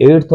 8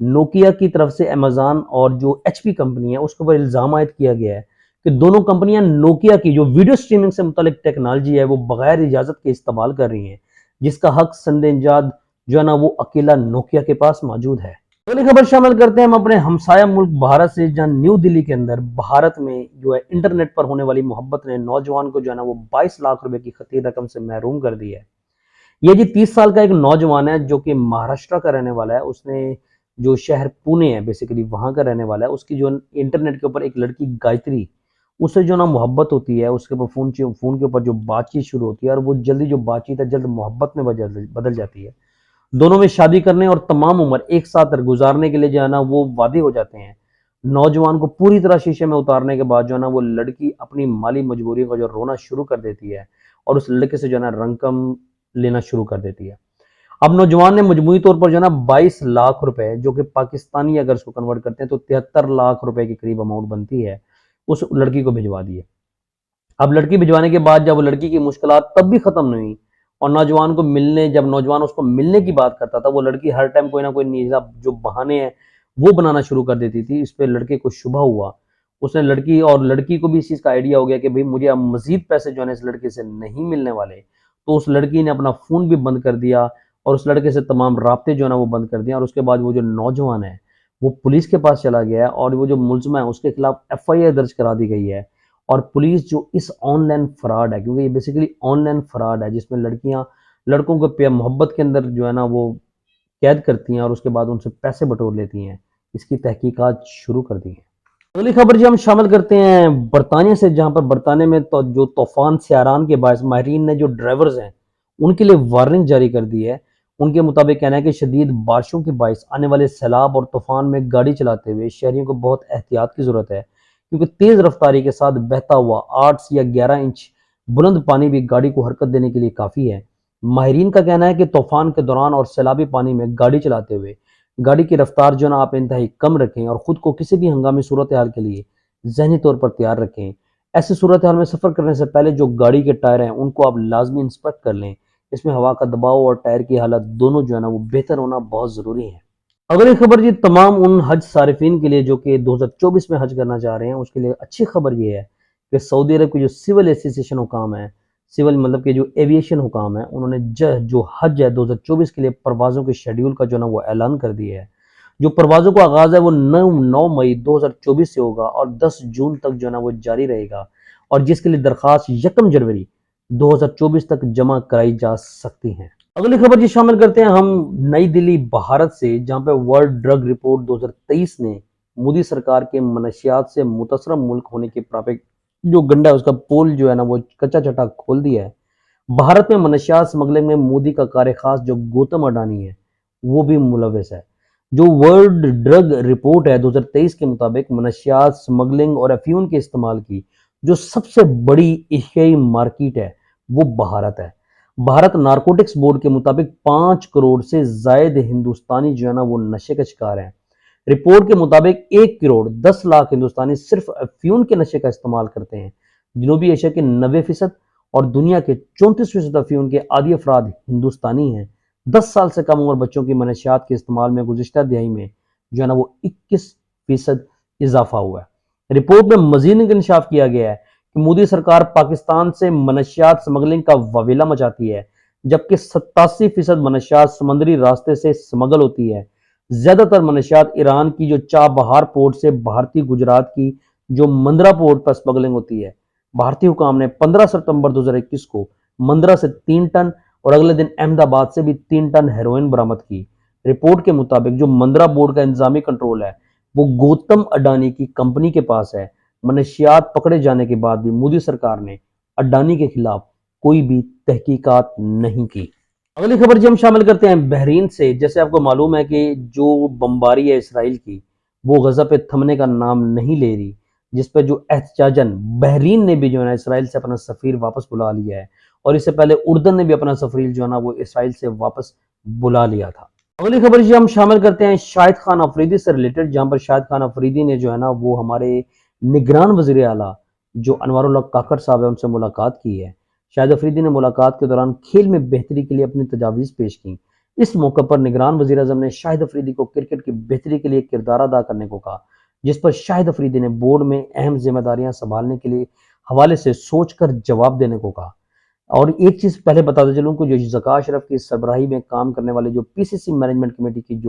Nokia کی طرف سے امیزون اور جو ایچ پی کمپنی ہے اس کے اوپر الزام عائد کیا گیا ہے کہ دونوں کمپنیاں نوکیا کی جو ویڈیو سٹریمنگ سے متعلق ٹیکنالوجی ہے وہ بغیر اجازت کے استعمال کر رہی ہیں، جس کا حق سند ایجاد جو ہے نا وہ اکیلا نوکیا کے پاس موجود ہے۔ اگلی خبر شامل کرتے ہیں ہم اپنے ہمسایہ ملک بھارت سے، جہاں نیو دلی کے اندر بھارت میں جو ہے انٹرنیٹ پر ہونے والی محبت نے نوجوان کو جو ہے نا وہ 22 لاکھ روپے کی خطیر رقم سے محروم کر دی ہے۔ یہ جی 30 سال کا ایک نوجوان ہے جو کہ مہاراشٹر کا رہنے والا ہے، اس نے جو شہر پونے ہے بیسیکلی وہاں کا رہنے والا ہے، اس کی جو انٹرنیٹ کے اوپر ایک لڑکی گایتری، اسے جو نا محبت ہوتی ہے، اس کے اوپر فون کے اوپر جو بات چیت شروع ہوتی ہے اور وہ جلدی جو بات چیت ہے جلد محبت میں بدل جاتی ہے۔ دونوں میں شادی کرنے اور تمام عمر ایک ساتھ گزارنے کے لیے جو ہے نا وہ وعدے ہو جاتے ہیں۔ نوجوان کو پوری طرح شیشے میں اتارنے کے بعد جو ہے نا وہ لڑکی اپنی مالی مجبوری کا جو رونا شروع کر دیتی ہے اور اس لڑکے سے جو ہے نا رنکم لینا شروع کر دیتی ہے۔ اب نوجوان نے مجموعی طور پر جو ہے نا 22 لاکھ روپے، جو کہ پاکستانی اگر اس کو کنورٹ کرتے ہیں تو 73 لاکھ روپے کے قریب اماؤنٹ بنتی ہے، اس لڑکی کو بھجوا دیے۔ اب لڑکی بھجوانے کے بعد جب وہ لڑکی کی مشکلات تب بھی ختم نہیں ہوئی اور نوجوان کو جب نوجوان اس کو ملنے کی بات کرتا تھا، وہ لڑکی ہر ٹائم کوئی نہ کوئی نیزہ جو بہانے ہیں وہ بنانا شروع کر دیتی تھی۔ اس پہ لڑکے کو شبہ ہوا، اس نے لڑکی کو بھی اس چیز کا آئیڈیا ہو گیا کہ بھئی مجھے اب مزید پیسے جو ہے اس لڑکے سے نہیں ملنے والے، تو اس لڑکی نے اپنا فون بھی بند کر دیا اور اس لڑکے سے تمام رابطے جو ہے نا وہ بند کر دیا، اور اس کے بعد وہ جو نوجوان ہے وہ پولیس کے پاس چلا گیا ہے اور وہ جو ملزم ہے اس کے خلاف ایف آئی آر درج کرا دی گئی ہے۔ اور پولیس جو اس آن لائن فراڈ ہے، کیونکہ یہ بیسیکلی آن لائن فراڈ ہے جس میں لڑکیاں لڑکوں کو محبت کے اندر جو ہے نا وہ قید کرتی ہیں اور اس کے بعد ان سے پیسے بٹور لیتی ہیں، اس کی تحقیقات شروع کر دی ہیں۔ اگلی خبر جی ہم شامل کرتے ہیں برطانیہ سے، جہاں پر برطانیہ میں جو طوفان سیاران کے باعث ماہرین نے جو ڈرائیورز ہیں ان کے لیے وارننگ جاری کر دی ہے۔ ان کے مطابق کہنا ہے کہ شدید بارشوں کے باعث آنے والے سیلاب اور طوفان میں گاڑی چلاتے ہوئے شہریوں کو بہت احتیاط کی ضرورت ہے، کیونکہ تیز رفتاری کے ساتھ بہتا ہوا 8 یا 11 انچ بلند پانی بھی گاڑی کو حرکت دینے کے لیے کافی ہے۔ ماہرین کا کہنا ہے کہ طوفان کے دوران اور سیلابی پانی میں گاڑی چلاتے ہوئے گاڑی کی رفتار جو نا آپ انتہائی کم رکھیں اور خود کو کسی بھی ہنگامی صورتحال کے لیے ذہنی طور پر تیار رکھیں۔ ایسی صورتحال میں سفر کرنے سے پہلے جو گاڑی کے ٹائر ہیں ان کو آپ لازمی انسپیکٹ کر لیں، اس میں ہوا کا دباؤ اور ٹائر کی حالت دونوں جو ہے نا وہ بہتر ہونا بہت ضروری ہے۔ اگلی خبر جی تمام ان حج صارفین کے لیے جو کہ 2024 میں حج کرنا چاہ رہے ہیں، اس کے لیے اچھی خبر یہ ہے کہ سعودی عرب کی جو سول ایسوسیشن حکام ہے، سول مطلب کہ جو ایویشن حکام ہے، انہوں نے جو حج ہے 2024 کے لیے پروازوں کے شیڈیول کا جو نا وہ اعلان کر دیا ہے۔ جو پروازوں کا آغاز ہے وہ 9 مئی 2024 سے ہوگا اور 10 جون تک جو ہے نا وہ جاری رہے گا، اور جس کے لیے درخواست 1 جنوری 2024 تک جمع کرائی جا سکتی ہیں۔ اگلی خبر جی شامل کرتے ہیں ہم نئی دلی بھارت سے، جہاں پہ ورلڈ ڈرگ رپورٹ 2023 نے مودی سرکار کے منشیات سے متاثرہ ملک ہونے کے جو گنڈا ہے اس کا پول جو ہے نا وہ کچا چٹا کھول دیا ہے۔ بھارت میں منشیات سمگلنگ میں مودی کا کار خاص جو گوتم اڈانی ہے وہ بھی ملوث ہے۔ جو ورلڈ ڈرگ رپورٹ ہے 2023 کے مطابق منشیات سمگلنگ اور افیون کے استعمال کی جو سب سے بڑی ایشیائی مارکیٹ ہے وہ بھارت ہے۔ بھارت نارکوٹکس بورڈ کے مطابق 5 کروڑ سے زائد ہندوستانی جو ہے نا وہ نشے کا شکار ہیں۔ رپورٹ کے مطابق 1 کروڑ 10 لاکھ ہندوستانی صرف افیون کے نشے کا استعمال کرتے ہیں۔ جنوبی ایشیا کے 90% اور دنیا کے 34% افیون کے عادی افراد ہندوستانی ہیں۔ 10 سال سے کم عمر بچوں کی منشیات کے استعمال میں گزشتہ دہائی میں جو ہے نا وہ 21% اضافہ ہوا ہے۔ رپورٹ میں مزید انکشاف کیا گیا ہے کہ مودی سرکار پاکستان سے منشیات سمگلنگ کا واویلا مچاتی ہے، جبکہ 87% منشیات سمندری راستے سے سمگل ہوتی ہے۔ زیادہ تر منشیات ایران کی جو چابہار پورٹ سے بھارتی گجرات کی جو مندرا پورٹ پر سمگلنگ ہوتی ہے۔ بھارتی حکام نے 15 ستمبر 2021 کو مندرا سے 3 ٹن اور اگلے دن احمد آباد سے بھی 3 ٹن ہیروئن برآمد کی۔ رپورٹ کے مطابق جو مندرا بورڈ کا انتظامی کنٹرول ہے وہ گوتم اڈانی کی کمپنی کے پاس ہے۔ منشیات پکڑے جانے کے بعد بھی مودی سرکار نے اڈانی کے خلاف کوئی بھی تحقیقات نہیں کی۔ اگلی خبر جی ہم شامل کرتے ہیں بحرین سے۔ جیسے آپ کو معلوم ہے کہ جو بمباری ہے اسرائیل کی وہ غزہ پہ تھمنے کا نام نہیں لے رہی، جس پہ جو احتجاجاً بحرین نے بھی جو ہے نا اسرائیل سے اپنا سفیر واپس بلا لیا ہے، اور اس سے پہلے اردن نے بھی اپنا سفیر جو ہے نا وہ اسرائیل سے واپس بلا لیا تھا۔ اگلی خبر جی ہم شامل کرتے ہیں شاہد خان افریدی سے ریلیٹڈ، جہاں پر شاہد خان افریدی نے جو ہے نا وہ ہمارے نگران وزیر اعلیٰ جو انوار اللہ کاکڑ صاحب ہے ان سے ملاقات کی ہے۔ شاہد افریدی نے ملاقات کے دوران کھیل میں بہتری کے لیے اپنی تجاویز پیش کی۔ اس موقع پر نگران وزیر اعظم نے شاہد افریدی کو کرکٹ کی بہتری کے لیے کردار ادا کرنے کو کہا، جس پر شاہد افریدی نے بورڈ میں اہم ذمہ داریاں سنبھالنے کے لیے حوالے سے سوچ کر جواب دینے کو کہا۔ اور ایک چیز پہلے بتاتے چلوں کہ جو ذکا اشرف کی سربراہی میں کام کرنے والے جو پی سی سی مینجمنٹ کمیٹی کی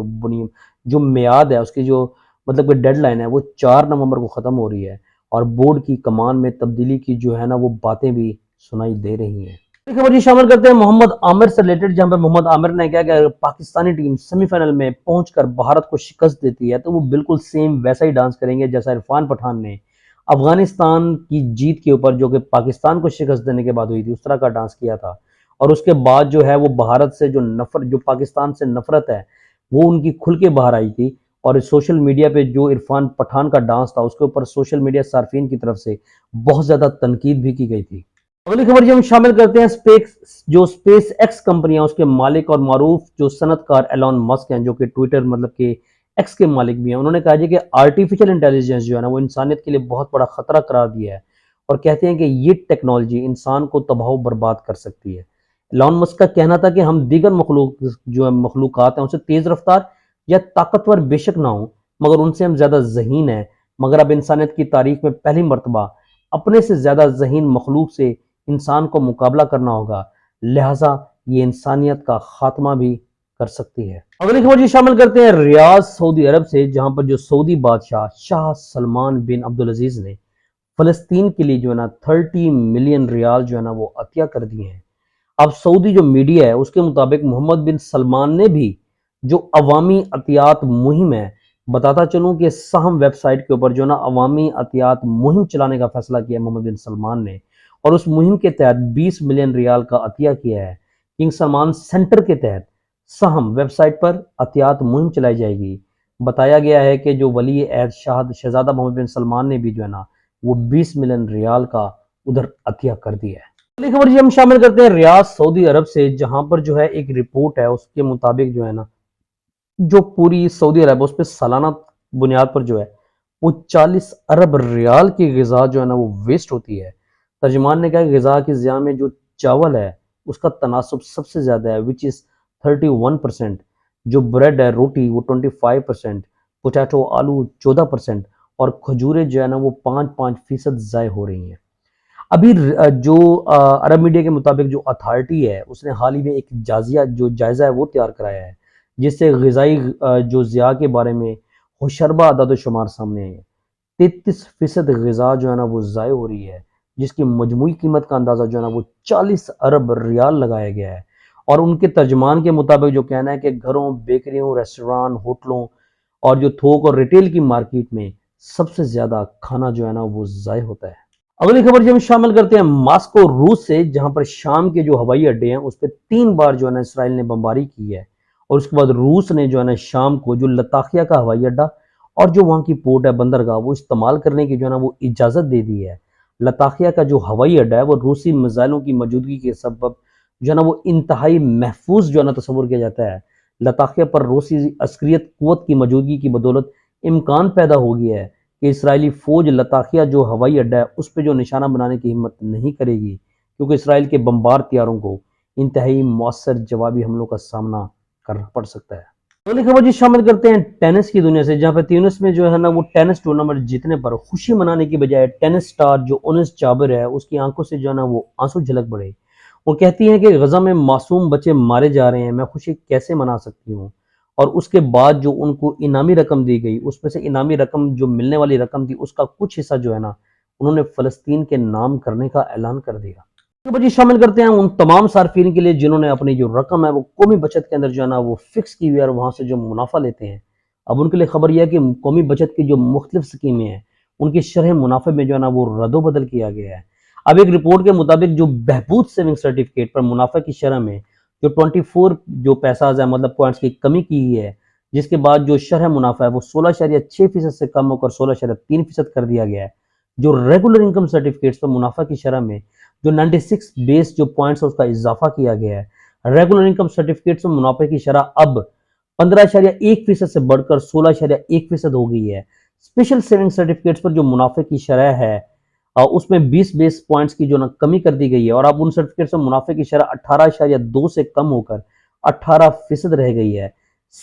جو میعاد ہے، اس کی جو مطلب کہ ڈیڈ لائن ہے، وہ 4 نومبر کو ختم ہو رہی ہے، اور بورڈ کی کمان میں تبدیلی کی جو ہے نا وہ باتیں بھی سنائی دے رہی ہیں۔ ایک خبر یہ شامل کرتے ہیں محمد عامر سے ریلیٹڈ، جہاں پر محمد عامر نے کہا کہ اگر پاکستانی ٹیم سیمی فائنل میں پہنچ کر بھارت کو شکست دیتی ہے تو وہ بالکل سیم ویسا ہی ڈانس کریں گے جیسا عرفان پٹھان نے افغانستان کی جیت کے اوپر، جو کہ پاکستان کو شکست دینے کے بعد ہوئی تھی، اس طرح کا ڈانس کیا تھا۔ اور اس کے بعد جو ہے وہ بھارت سے جو پاکستان سے نفرت ہے وہ ان کی کھل کے باہر آئی تھی، اور سوشل میڈیا پہ جو عرفان پٹھان کا ڈانس تھا اس کے اوپر سوشل میڈیا صارفین کی طرف سے بہت زیادہ تنقید بھی کی گئی تھی۔ اگلی خبر یہ ہم شامل کرتے ہیں اسپیس ایکس کمپنیاں، اس کے مالک اور معروف جو صنعت کار ایلون مسک ہیں، جو کہ ٹویٹر مطلب کہ ایکس کے مالک بھی ہیں، انہوں نے کہا جی کہ آرٹیفیشل انٹیلیجنس جو ہے نا وہ انسانیت کے لیے بہت بڑا خطرہ قرار دیا ہے، اور کہتے ہیں کہ یہ ٹیکنالوجی انسان کو تباہ و برباد کر سکتی ہے۔ ایلون مسک کا کہنا تھا کہ ہم دیگر مخلوقات ہیں ان سے تیز رفتار یا طاقتور بے شک نہ ہوں، مگر ان سے ہم زیادہ ذہین ہیں، مگر اب انسانیت کی تاریخ میں پہلی مرتبہ اپنے سے زیادہ ذہین مخلوق سے انسان کو مقابلہ کرنا ہوگا، لہٰذا یہ انسانیت کا خاتمہ بھی کر سکتی ہے۔ اگلی خبر یہ شامل کرتے ہیں ریاض سعودی عرب سے، جہاں پر جو سعودی بادشاہ شاہ سلمان بن عبدالعزیز نے فلسطین کے لیے جو ہے نا 30 ملین ریال جو ہے نا وہ عطیہ کر دیے ہیں۔ اب سعودی جو میڈیا ہے اس کے مطابق محمد بن سلمان نے بھی جو عوامی عطیات مہم ہے، بتاتا چلوں کہ سہم ویب سائٹ کے اوپر جو نا عوامی عطیات مہم چلانے کا فیصلہ کیا محمد بن سلمان نے، اور اس مہم کے تحت 20 ملین ریال کا عطیہ کیا ہے۔ کنگ سلمان سینٹر کے تحت سہم ویب سائٹ پر عطیات مہم چلائی جائے گی۔ بتایا گیا ہے کہ جو ولی عہد شہزادہ محمد بن سلمان نے بھی جو ہے نا وہ 20 ملین ریال کا ادھر عطیہ کر دیا ہے۔ اگلی خبر یہ ہم شامل کرتے ہیں ریاض سعودی عرب سے، جہاں پر جو ہے ایک رپورٹ ہے اس کے مطابق جو ہے نا جو پوری سعودی عرب اس پہ سالانہ بنیاد پر جو ہے وہ 40 ارب ریال کی غذا جو ہے نا وہ ویسٹ ہوتی ہے۔ ترجمان نے کہا کہ غذا کی ضیاع میں جو چاول ہے اس کا تناسب سب سے زیادہ ہے، which is 31%، جو بریڈ ہے روٹی وہ 25%، پوٹیٹو آلو 14%، اور کھجوریں جو ہے نا وہ 5% ضائع ہو رہی ہیں۔ ابھی جو عرب میڈیا کے مطابق جو اتھارٹی ہے اس نے حال ہی میں ایک جائزہ ہے وہ تیار کرایا ہے، جس سے غذائی جو ضیاع کے بارے میں ہوشربہ اعداد و شمار سامنے آئے ہیں۔ 33% غذا جو ہے نا وہ ضائع ہو رہی ہے، جس کی مجموعی قیمت کا اندازہ جو ہے نا وہ 40 ارب ریال لگایا گیا ہے۔ اور ان کے ترجمان کے مطابق جو کہنا ہے کہ گھروں، بیکریوں، ریسٹوران، ہوٹلوں اور جو تھوک اور ریٹیل کی مارکیٹ میں سب سے زیادہ کھانا جو ہے نا وہ ضائع ہوتا ہے۔ اگلی خبر جو ہم شامل کرتے ہیں ماسکو روس سے، جہاں پر شام کے جو ہوائی اڈے ہیں اس پہ 3 بار جو ہے نا اسرائیل نے بمباری کی ہے، اور اس کے بعد روس نے جو ہے نا شام کو جو لتاخیہ کا ہوائی اڈا اور جو وہاں کی پورٹ ہے بندرگاہ وہ استعمال کرنے کی جو ہے نا وہ اجازت دے دی ہے۔ لتاخیہ کا جو ہوائی اڈا ہے وہ روسی میزائلوں کی موجودگی کے سبب جو ہے نا وہ انتہائی محفوظ جو ہے نا تصور کیا جاتا ہے۔ لتاخیہ پر روسی عسکریت قوت کی موجودگی کی بدولت امکان پیدا ہو گیا ہے کہ اسرائیلی فوج لتاخیہ جو ہوائی اڈا ہے اس پہ جو نشانہ بنانے کی ہمت نہیں کرے گی، کیونکہ اسرائیل کے بمبار طیاروں کو انتہائی مؤثر جوابی حملوں کا سامنا کرنا پڑ سکتا ہے۔ اگلی خبر جی شامل کرتے ہیں ٹینس کی دنیا سے، جہاں پہ تیونس میں جو ہے نا وہ ٹینس ٹورنامنٹ جیتنے پر خوشی منانے کی بجائے ٹینس سٹار جو انس جابر ہے اس کی آنکھوں سے جو ہے نا وہ آنسو جھلک پڑے۔ وہ کہتی ہیں کہ غزہ میں معصوم بچے مارے جا رہے ہیں، میں خوشی کیسے منا سکتی ہوں؟ اور اس کے بعد جو ان کو انعامی رقم دی گئی اس میں سے انعامی رقم جو ملنے والی رقم تھی اس کا کچھ حصہ جو ہے نا انہوں نے فلسطین کے نام کرنے کا اعلان کر دیا۔ بجے شامل کرتے ہیں ان تمام صارفین کے لیے جنہوں نے اپنی جو رقم ہے وہ قومی بچت کے اندر جو ہے نا وہ فکس کی ہوئی ہے اور وہاں سے جو منافع لیتے ہیں۔ اب ان کے لیے خبر یہ ہے کہ قومی بچت کی جو مختلف سکیمیں ہیں ان کی شرح منافع میں جو ہے نا وہ رد و بدل کیا گیا ہے۔ اب ایک رپورٹ کے مطابق جو بہبود سیونگ سرٹیفکیٹ پر منافع کی شرح میں جو 24 جو پیساز ہے مطلب پوائنٹس کی کمی کی گئی ہے، جس کے بعد جو شرح منافع ہے وہ 16.6% سے کم ہو کر 16.3% کر دیا گیا ہے۔ جو ریگولر انکم سرٹیفکیٹس پر منافع کی شرح میں جو 96 بیس جو پوائنٹس ہے اس کا اضافہ کیا گیا ہے۔ ریگولر انکم سرٹیفکیٹس میں منافع کی شرح اب 15.1% سے بڑھ کر 16.1% ہو گئی ہے۔ اسپیشل سیونگ سرٹیفکیٹس پر جو منافع کی شرح ہے اس میں 20 بیس پوائنٹس کی جو کمی کر دی گئی ہے، اور اب ان سرٹیفکیٹس میں منافع کی شرح 18.2 سے کم ہو کر 18% رہ گئی ہے۔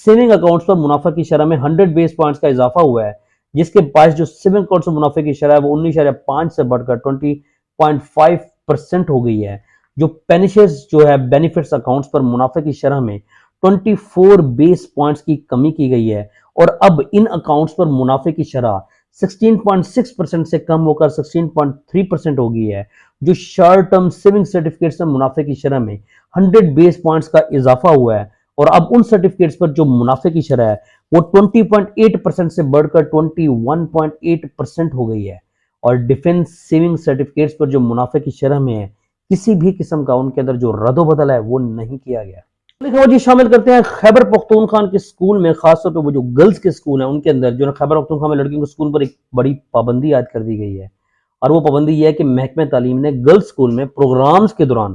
سیونگ اکاؤنٹس پر منافع کی شرح میں 100 بیس پوائنٹس کا اضافہ ہوا ہے، جس کے باعث جو سیونگ اکاؤنٹس پر منافع کی شرح ہے وہ 19.5 سے بڑھ کر 20.5% ہو گئی ہے۔ جو پینیشیز جو ہے بینیفٹس اکاؤنٹس پر منافع کی شرح میں 24 بیس پوائنٹس کی کمی کی گئی ہے، اور اب ان اکاؤنٹس پر منافع کی شرح 16.6% سے کم ہو کر 16.3% ہو گئی ہے۔ جو شارٹ ٹرم سیونگ سرٹیفکیٹس میں منافع کی شرح میں 100 بیس پوائنٹس کا اضافہ ہوا ہے، اور اب ان سرٹیفکیٹس پر جو منافع کی شرح ہے وہ 20.8% سے بڑھ کر 21.8% ہو گئی ہے، اور ڈیفنس سیونگ سرٹیفکیٹس پر جو منافع کی شرح میں ہے کسی بھی قسم کا ان کے اندر جو رد و بدل ہے وہ نہیں کیا گیا۔ لیکن جی شامل کرتے ہیں خیبر پختونخوا کے سکول میں، خاص طور پہ وہ جو گرلز کے سکول ہیں ان کے اندر جو خیبر پختونخوا میں لڑکیوں کے سکول پر ایک بڑی پابندی عائد کر دی گئی ہے، اور وہ پابندی یہ ہے کہ محکمہ تعلیم نے گرلز سکول میں پروگرامز کے دوران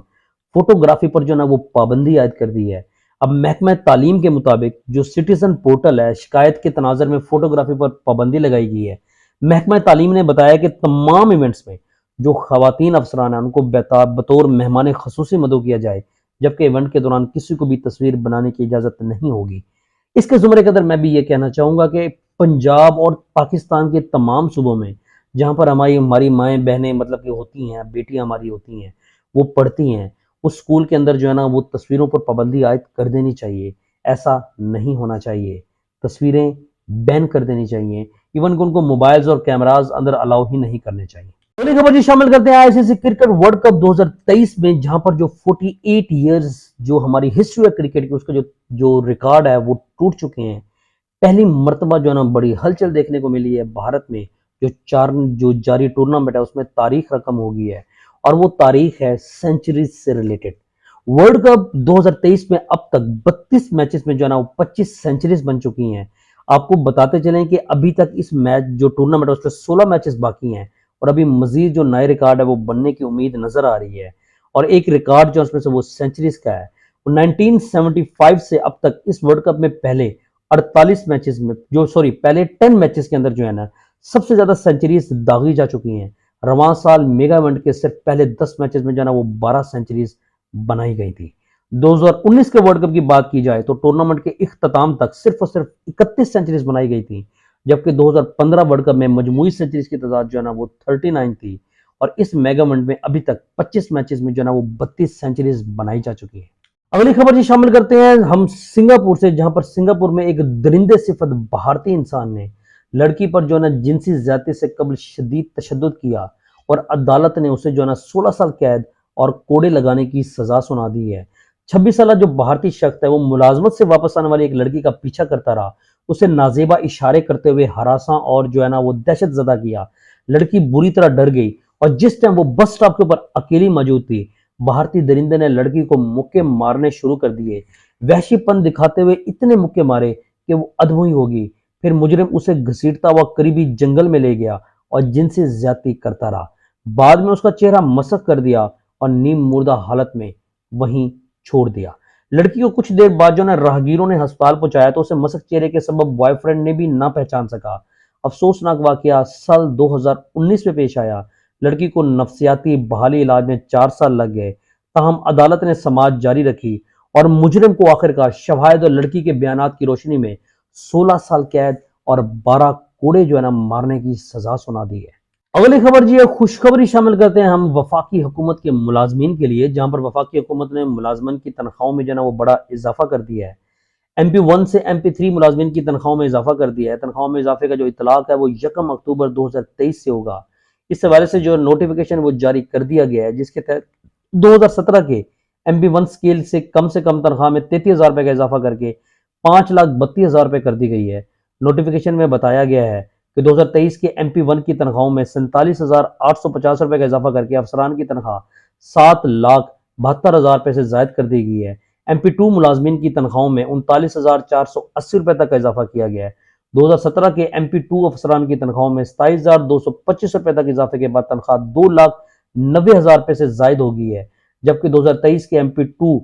فوٹوگرافی پر جو نا وہ پابندی عائد کر دی ہے۔ اب محکمہ تعلیم کے مطابق جو سٹیزن پورٹل ہے، شکایت کے تناظر میں فوٹوگرافی پر پابندی لگائی گئی ہے۔ محکمہ تعلیم نے بتایا کہ تمام ایونٹس میں جو خواتین افسران ہیں ان کو بطور مہمان خصوصی مدعو کیا جائے، جبکہ ایونٹ کے دوران کسی کو بھی تصویر بنانے کی اجازت نہیں ہوگی۔ اس کے زمرے کے اندر میں بھی یہ کہنا چاہوں گا کہ پنجاب اور پاکستان کے تمام صوبوں میں جہاں پر ہماری مائیں بہنیں مطلب کہ ہوتی ہیں، بیٹیاں ہماری ہوتی ہیں، وہ پڑھتی ہیں، اس سکول کے اندر جو ہے نا وہ تصویروں پر پابندی عائد کر دینی چاہیے۔ ایسا نہیں ہونا چاہیے، تصویریں بین کر دینی چاہیے، ایون کہ ان کو موبائلز اور کیمراز اندر الاؤ ہی نہیں کرنے چاہیے۔ اگلی خبر جی شامل کرتے ہیں ICC کرکٹ ورلڈ کپ 2023 میں، جہاں پر جو 48 ایئرز جو ہماری ہسٹری ہے کرکٹ کی، اس کا جو ریکارڈ ہے وہ ٹوٹ چکے ہیں۔ پہلی مرتبہ جو ہے نا بڑی ہلچل دیکھنے کو ملی ہے بھارت میں، جو جاری ٹورنامنٹ ہے اس میں تاریخ رقم ہوگی ہے، اور وہ تاریخ ہے سینچریز سے ریلیٹڈ۔ ورلڈ کپ 2023 میں اب تک 32 میچز میں جو ہے نا وہ 25 سینچریز بن چکی ہیں۔ آپ کو بتاتے چلیں کہ ابھی تک اس میچ جو ٹورنامنٹ ہے اس پہ 16 میچز باقی ہیں، اور ابھی مزید جو نئے ریکارڈ ہے وہ بننے کی امید نظر آ رہی ہے، اور ایک ریکارڈ جو اس میں سے وہ سینچریز کا ہے۔ 1975 سے اب تک اس ورلڈ کپ میں پہلے 48 میچز میں پہلے 10 میچز کے اندر جو ہے نا سب سے زیادہ سینچریز داغی جا چکی ہیں۔ رواں سال میگا ایونٹ کے صرف پہلے 10 میچز میں جو ہے نا وہ 12 سینچریز بنائی گئی تھی۔ 2019 کے ورلڈ کپ کی بات کی جائے تو ٹورنامنٹ کے اختتام تک صرف اور صرف 31 سینچریز بنائی گئی تھی، جبکہ 2015 ورلڈ کپ میں مجموعی سینچریز کی تعداد جو ہے نا وہ 39 تھی، اور اس میگا ایونٹ میں ابھی تک 25 میچز میں جو ہے نا وہ 32 سینچریز بنائی جا چکی ہیں۔ اگلی خبر جی شامل کرتے ہیں ہم سنگاپور سے، جہاں پر سنگاپور میں ایک درندے صفت بھارتی انسان نے لڑکی پر جو ہے نا جنسی زیادتی سے قبل شدید تشدد کیا، اور عدالت نے اسے جو ہے نا 16 سال قید اور کوڑے لگانے کی سزا سنا دی ہے۔ 26 سالہ جو بھارتی شخص ہے وہ ملازمت سے واپس آنے والی ایک لڑکی کا پیچھا کرتا رہا، اسے نازیبا اشارے کرتے ہوئے ہراساں اور جو ہے نا وہ دہشت زدہ کیا۔ لڑکی بری طرح ڈر گئی، اور جس ٹائم وہ بس سٹاپ کے اوپر اکیلی موجود تھی، بھارتی درندے نے لڑکی کو مکے مارنے شروع کر دیے، وحشی پن دکھاتے ہوئے اتنے مکے مارے کہ وہ ادھوئی ہوگی۔ پھر مجرم اسے گھسیٹتا ہوا قریبی جنگل میں لے گیا اور جنسی زیادتی کرتا رہا۔ بعد میں اس کا چہرہ مسخ کر دیا اور نیم مردہ حالت میں وہیں چھوڑ دیا۔ لڑکی کو کچھ دیر بعد جو ہے راہگیروں نے ہسپتال پہنچایا تو اسے مسخ چہرے کے سبب بوائے فرینڈ نے بھی نہ پہچان سکا۔ افسوسناک واقعہ سال 2019 میں پیش آیا۔ لڑکی کو نفسیاتی بحالی علاج میں 4 سال لگ گئے، تاہم عدالت نے سماعت جاری رکھی اور مجرم کو آخرکار شواہد اور لڑکی کے بیانات کی روشنی میں 16 سال قید اور 12 کوڑے جو ہے نا مارنے کی سزا سنا دی ہے۔ اگلی خبر جی خوشخبری شامل کرتے ہیں ہم وفاقی حکومت کے ملازمین کے لیے، جہاں پر وفاقی حکومت نے ملازمین کی تنخواہوں میں جو ہے نا وہ بڑا اضافہ کر دیا ہے۔ MP1 سے MP3 ملازمین کی تنخواہوں میں اضافہ کر دیا ہے۔ تنخواہوں میں اضافے کا جو اطلاق ہے وہ 1 اکتوبر 2023 سے ہوگا۔ اس حوالے سے جو نوٹیفیکیشن وہ جاری کر دیا گیا ہے، جس کے تحت 2017 کے MP1 اسکیل سے کم تنخواہ میں 33,000 روپے کا اضافہ کر کے 5,32,000 روپے کر دی گئی ہے۔ نوٹیفیکیشن میں بتایا گیا ہے کہ 2023 کے MP1 کی تنخواہوں میں 47,850 روپے کا اضافہ کر کے افسران کی تنخواہ 7,72,000 روپے سے زائد کر دی گئی ہے۔ MP2 ملازمین کی تنخواہوں میں 39,480 روپے تک کا اضافہ کیا گیا ہے۔ 2017 کے MP2 افسران کی تنخواہوں میں 27,225 روپے تک اضافے کے بعد تنخواہ 2,90,000 روپے سے زائد ہو گئی ہے، جبکہ 2023 کے MP2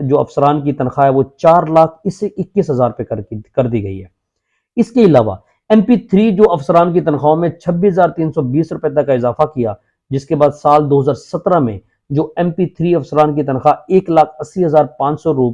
جو افسران کی تنخواہ ہے وہ 4,21,000 روپے کر دی گئی ہے۔ اس کے علاوہ MP3 جو افسران کی تنخواہوں میں 26,320 روپے تک کا اضافہ کیا، جس کے بعد سال 2017 میں جو MP3 افسران کی تنخواہ 1,80,500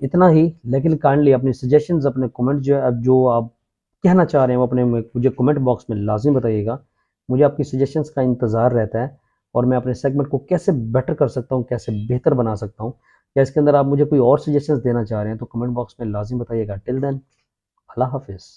اتنا ہی، لیکن کائنڈلی اپنی سجیشنز، اپنے کمنٹ جو آپ کہنا چاہ رہے ہیں وہ اپنے مجھے کمنٹ باکس میں لازم بتائیے گا. مجھے آپ کی سجیشنز کا انتظار رہتا ہے، اور میں اپنے سیگمنٹ کو کیسے بیٹر کر سکتا ہوں، کیسے بہتر بنا سکتا ہوں، یا اس کے اندر آپ مجھے کوئی اور سجیشنز دینا چاہ رہے ہیں تو کمنٹ باکس میں لازم بتائیے گا. ٹل دین، اللہ حافظ.